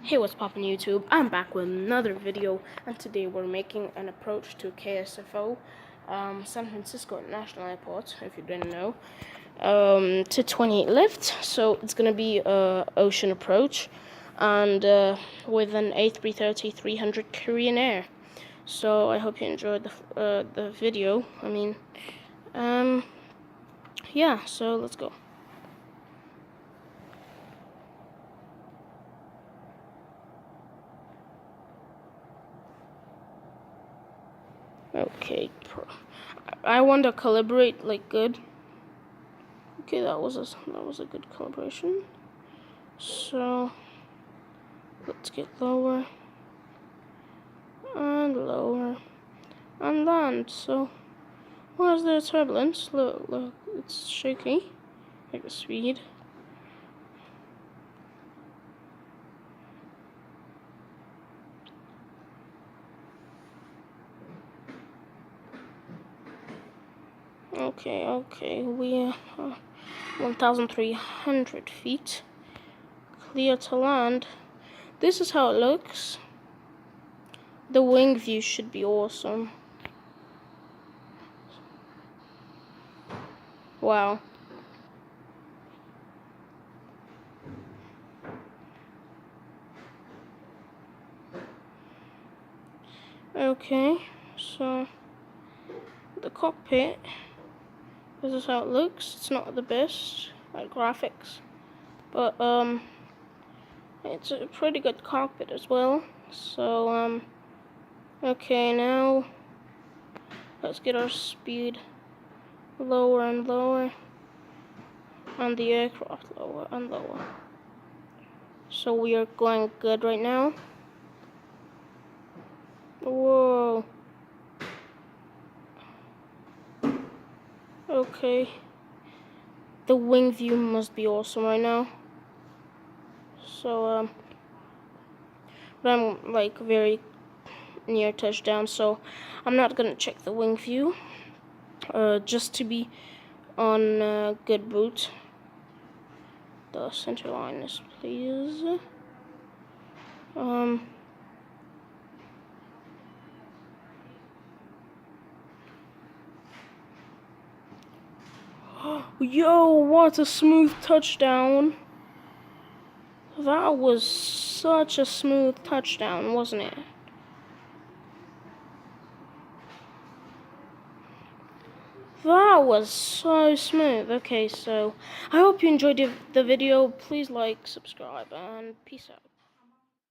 Hey, what's poppin' YouTube? I'm back with another video, and today we're making an approach to KSFO, San Francisco International Airport, if you didn't know, to 28 lift. So it's gonna be a ocean approach, and with an A330 300 Korean Air. So I hope you enjoyed the video. Yeah. So let's go. Okay, I want to calibrate like good. Okay, that was a good calibration. So let's get lower and lower and land. So why is there turbulence? Look, it's shaky. Like the speed. Okay, we are 1,300 feet. Clear to land. This is how it looks. The wing view should be awesome. Wow. Okay, so the cockpit, this is how it looks. It's not the best at graphics, but it's a pretty good cockpit as well. So okay, now let's get our speed lower and lower, and the aircraft lower and lower. So we are going good right now. Whoa. Okay. The wing view must be awesome right now. So but I'm like very near touchdown, so I'm not gonna check the wing view. Just to be on good boot. The center line is please. Yo, what a smooth touchdown. That was such a smooth touchdown, wasn't it? That was so smooth. Okay, so I hope you enjoyed the video. Please like, subscribe, and peace out.